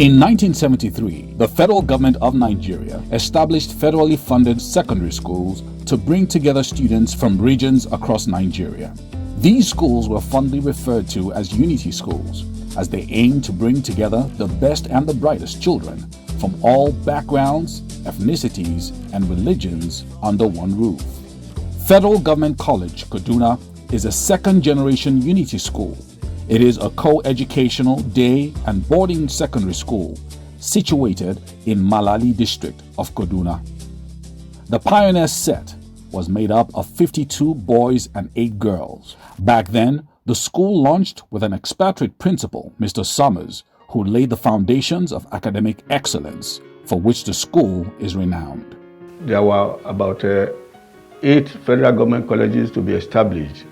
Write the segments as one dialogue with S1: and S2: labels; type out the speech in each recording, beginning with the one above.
S1: In 1973, the federal government of Nigeria established federally funded secondary schools to bring together students from regions across Nigeria. These schools were fondly referred to as unity schools, as they aimed to bring together the best and the brightest children from all backgrounds, ethnicities, and religions under one roof. Federal Government College, Kaduna, is a second-generation unity school. It is a co-educational day and boarding secondary school situated in Malali district of Kaduna. The pioneer set was made up of 52 boys and 8 girls. Back then, the school launched with an expatriate principal, Mr. Summers, who laid the foundations of academic excellence for which the school is renowned.
S2: There were about 8 federal government colleges to be established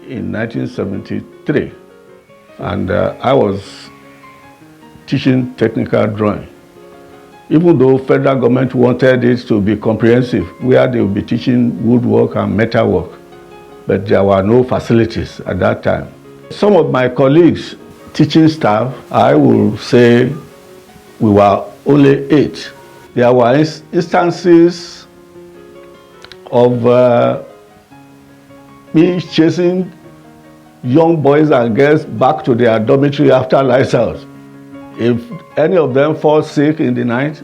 S2: in 1973, and I was teaching technical drawing. Even though federal government wanted it to be comprehensive, where they would be teaching woodwork and metalwork, but there were no facilities at that time. Some of my colleagues, teaching staff, I will say we were only 8. There were instances of me chasing young boys and girls back to their dormitory after lights out. If any of them fall sick in the night,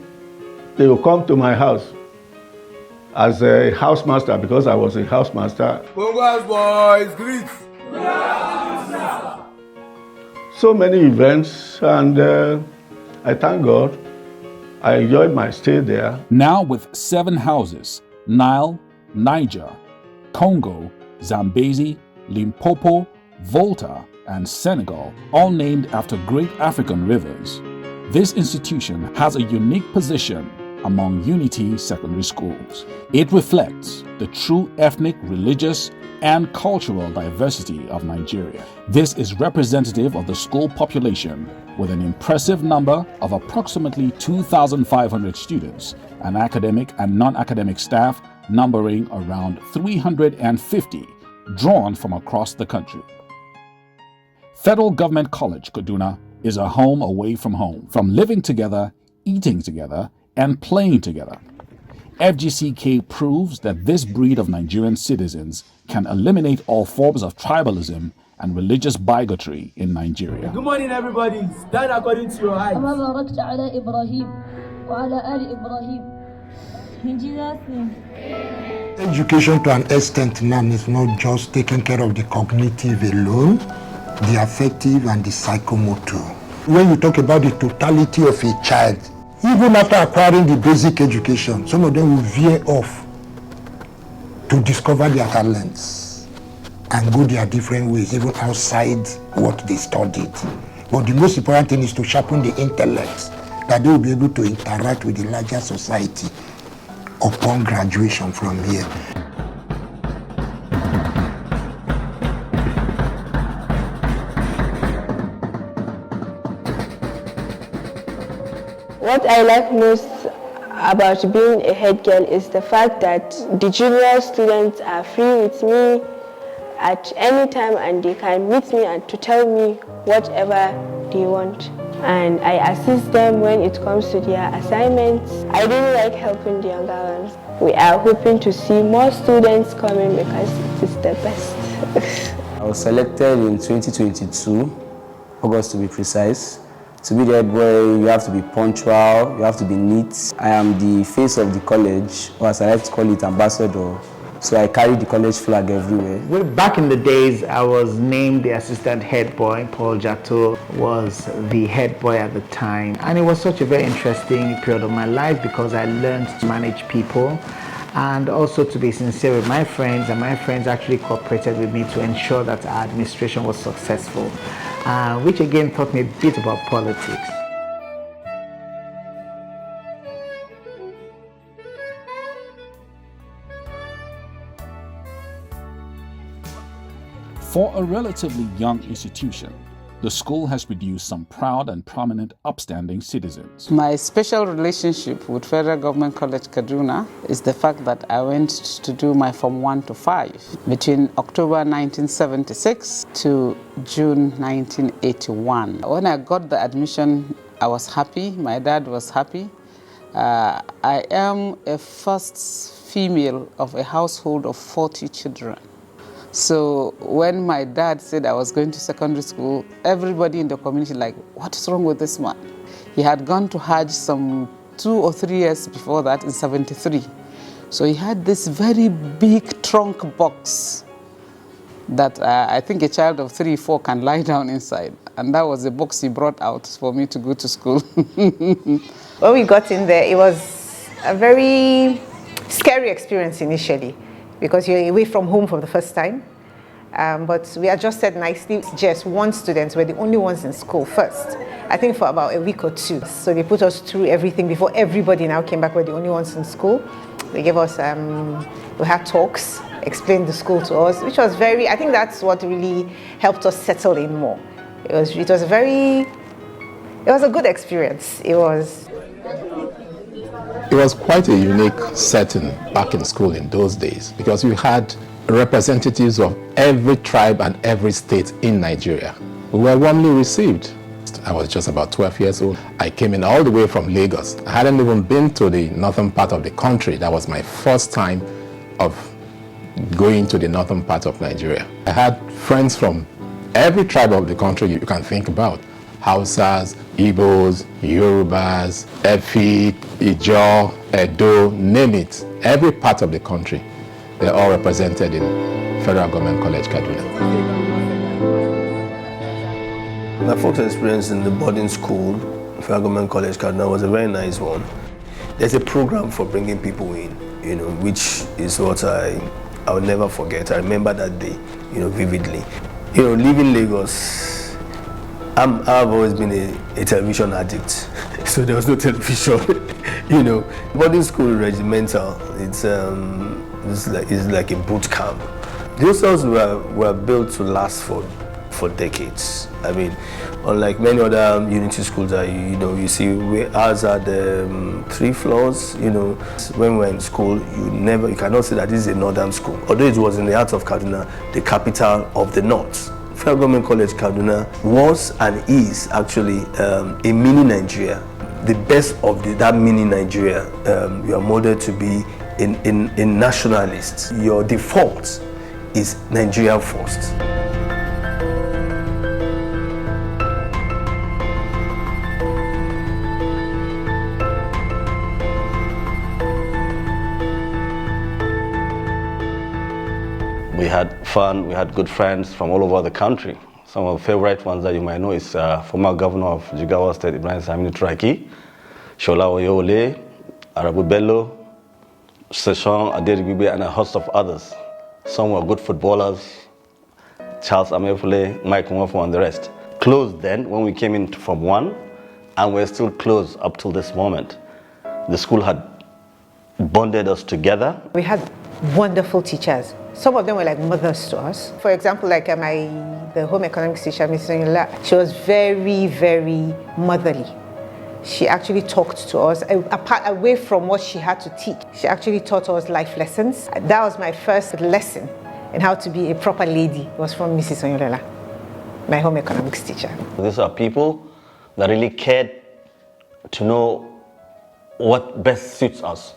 S2: they will come to my house as a housemaster, because I was a housemaster.
S3: Boys, greet!
S2: So many events, and I thank God I enjoyed my stay there.
S1: Now with 7 houses, Nile, Niger, Congo, Zambezi, Limpopo, Volta, and Senegal, all named after great African rivers, this institution has a unique position among Unity secondary schools. It reflects the true ethnic, religious, and cultural diversity of Nigeria. This is representative of the school population, with an impressive number of approximately 2,500 students and academic and non-academic staff numbering around 350, drawn from across the country. Federal Government College, Kaduna, is a home away from home, from living together, eating together, and playing together. FGCK proves that this breed of Nigerian citizens can eliminate all forms of tribalism and religious bigotry in Nigeria.
S3: Good morning, everybody. Stand according to your height.
S4: Education to an extent now is not just taking care of the cognitive alone, the affective and the psychomotor. When you talk about the totality of a child, even after acquiring the basic education, some of them will veer off to discover their talents and go their different ways, even outside what they studied. But the most important thing is to sharpen the intellect, that they will be able to interact with the larger society upon graduation from here.
S5: What I like most about being a head girl is the fact that the junior students are free with me at any time, and they can meet me and to tell me whatever they want. And I assist them when it comes to their assignments. I really like helping the younger ones. We are hoping to see more students coming because it is the best.
S6: I was selected in 2022, August to be precise. To be the head boy, you have to be punctual, you have to be neat. I am the face of the college, or as I like to call it, ambassador. So I carry the college flag everywhere.
S7: Well, back in the days, I was named the assistant head boy. Paul Jato was the head boy at the time. And it was such a very interesting period of my life because I learned to manage people and also to be sincere with my friends, and my friends actually cooperated with me to ensure that our administration was successful, which again taught me a bit about politics.
S1: For a relatively young institution, the school has produced some proud and prominent upstanding citizens.
S8: My special relationship with Federal Government College Kaduna is the fact that I went to do my Form 1 to 5 between October 1976 to June 1981. When I got the admission I was happy, my dad was happy. I am a first female of a household of 40 children. So when my dad said I was going to secondary school, everybody in the community like, what is wrong with this man? He had gone to Hajj some 2 or 3 years before that in 73. So he had this very big trunk box that I think a child of 3 or 4 can lie down inside. And that was the box he brought out for me to go to school.
S9: When we got in there, it was a very scary experience initially because you're away from home for the first time. But we adjusted nicely. Just one student, we're the only ones in school first, I think for about a week or 2. So they put us through everything before everybody now came back. We're the only ones in school. They gave us, we had talks, explained the school to us, which was very, I think that's what really helped us settle in more. It was a good experience. It
S10: was quite a unique setting back in school in those days because we had representatives of every tribe and every state in Nigeria. We were warmly received. I was just about 12 years old. I came in all the way from Lagos. I hadn't even been to the northern part of the country. That was my first time of going to the northern part of Nigeria. I had friends from every tribe of the country you can think about. Hausas, Igbos, Yorubas, Efi, Ijaw, Edo, name it. Every part of the country. They're all represented in Federal Government College, Kaduna.
S11: My first experience in the boarding school, Federal Government College, Kaduna, was a very nice one. There's a program for bringing people in, which is what I'll never forget. I remember that day, vividly. Leaving Lagos, I've always been a television addict, so there was no television. Boarding school regimental, it's like a boot camp. Those cells were built to last for decades. I mean, unlike many other unity schools that you see, ours are the 3 floors. When we're in school, you cannot say that this is a northern school. Although it was in the heart of Kaduna, the capital of the north. Federal Government College Kaduna was and is actually a mini Nigeria. The best of that mini Nigeria, you are molded to be in nationalists. Your default is Nigeria first.
S12: We had fun, we had good friends from all over the country. Some of the favorite ones that you might know is former governor of Jigawa State, Ibrahim Saminu Turaki, Shola Oyewole, Arabu Bello, Session Aderigbe, and a host of others. Some were good footballers, Charles Amefule, Mike Nwafo, and the rest. Close then when we came in from 1, and we're still close up till this moment. The school had bonded us together.
S9: We had wonderful teachers. Some of them were like mothers to us. For example, like the home economics teacher, Ms. Sonyola, she was very, very motherly. She actually talked to us, away from what she had to teach. She actually taught us life lessons. That was my first lesson in how to be a proper lady. It was from Mrs. Sonyola, my home economics teacher.
S12: These are people that really cared to know what best suits us.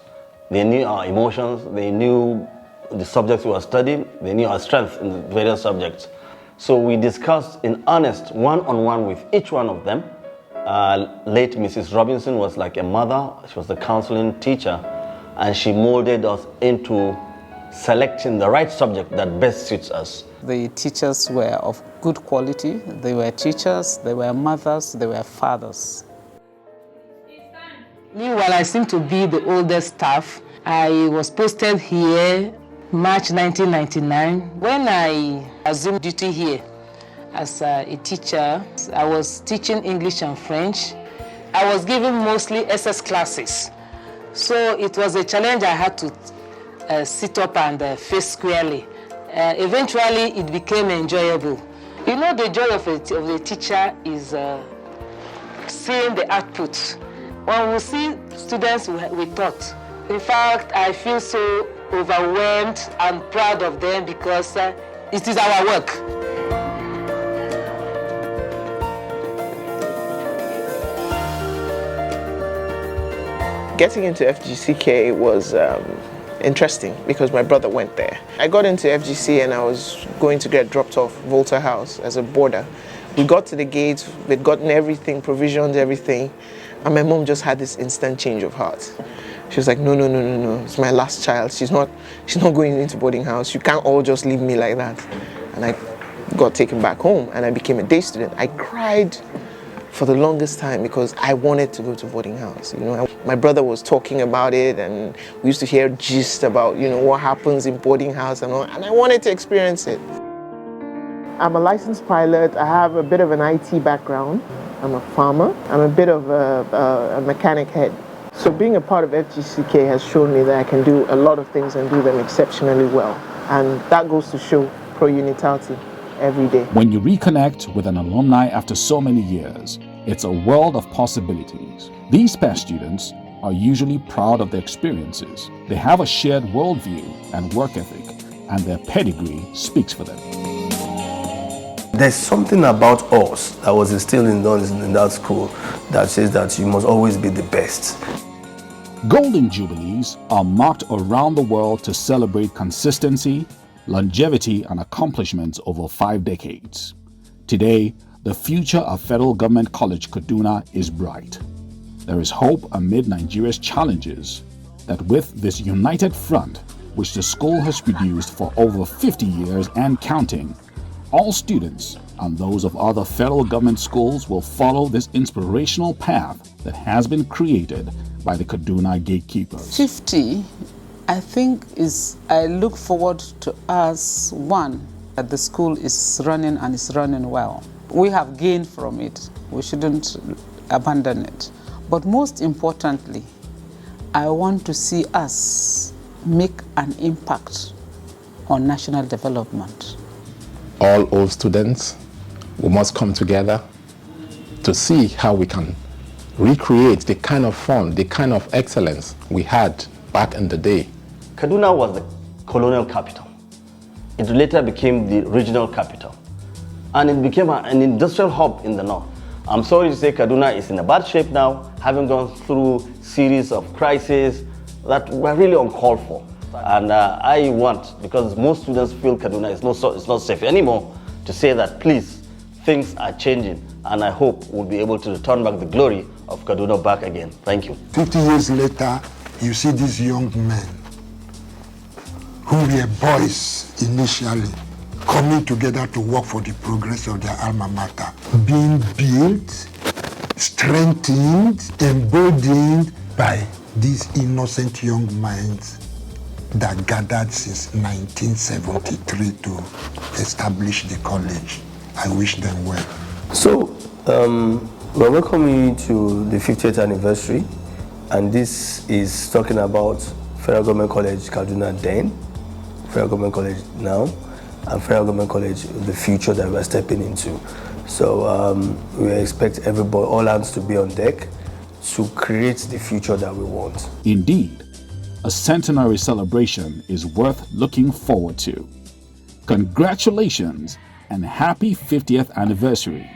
S12: They knew our emotions, they knew the subjects we were studying, they knew our strengths in the various subjects. So we discussed in earnest, one-on-one with each one of them. Late Mrs. Robinson was like a mother. She was the counseling teacher, and she molded us into selecting the right subject that best suits us.
S8: The teachers were of good quality. They were teachers, they were mothers, they were fathers.
S13: Meanwhile, I seem to be the oldest staff. I was posted here March 1999. When I assumed duty here as a teacher, I was teaching English and French. I was giving mostly SS classes. So it was a challenge I had to sit up and face squarely. Eventually, it became enjoyable. You know, the joy of the teacher is seeing the output. When we see students we taught, in fact, I feel so overwhelmed and proud of them because it is our work.
S14: Getting into FGCK was interesting because my brother went there. I got into FGC and I was going to get dropped off Volta House as a boarder. We got to the gates, we'd gotten everything, provisioned everything, and my mom just had this instant change of heart. She was like, no, it's my last child. She's not going into boarding house. You can't all just leave me like that. And I got taken back home and I became a day student. I cried for the longest time because I wanted to go to boarding house. My brother was talking about it and we used to hear gist about, what happens in boarding house and all, and I wanted to experience it. I'm a licensed pilot. I have a bit of an IT background. I'm a farmer. I'm a bit of a mechanic head. So being a part of FGCK has shown me that I can do a lot of things and do them exceptionally well. And that goes to show PRO-UNITATE every day.
S1: When you reconnect with an alumni after so many years, it's a world of possibilities. These past students are usually proud of their experiences. They have a shared worldview and work ethic, and their pedigree speaks for them.
S11: There's something about us that was instilled in us in that school that says that you must always be the best.
S1: Golden Jubilees are marked around the world to celebrate consistency, longevity, and accomplishments over 5 decades. Today, the future of Federal Government College Kaduna is bright. There is hope amid Nigeria's challenges that with this united front, which the school has produced for over 50 years and counting, all students and those of other federal government schools will follow this inspirational path that has been created by the Kaduna gatekeepers.
S8: 50, I think, I look forward to us, one, that the school is running and is running well. We have gained from it. We shouldn't abandon it. But most importantly, I want to see us make an impact on national development.
S10: All old students, we must come together to see how we can recreate the kind of fun, the kind of excellence we had back in the day.
S12: Kaduna was the colonial capital. It later became the regional capital. And it became an industrial hub in the north. I'm sorry to say Kaduna is in a bad shape now, having gone through series of crises that were really uncalled for. And I want, because most students feel Kaduna is not safe anymore, to say that please, things are changing, and I hope we'll be able to return back the glory of Kaduna back again. Thank you.
S4: 50 years later, you see these young men who were boys initially coming together to work for the progress of their alma mater, being built, strengthened, emboldened by these innocent young minds that gathered since 1973 to establish the college. I wish them well.
S11: So, we're welcoming you to the 50th anniversary, and this is talking about Federal Government College Kaduna then, Federal Government College now, and Federal Government College the future that we're stepping into. So we expect everybody, all hands to be on deck to create the future that we want.
S1: Indeed, a centenary celebration is worth looking forward to. Congratulations and happy 50th anniversary.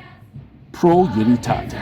S1: PRO-UNITATE.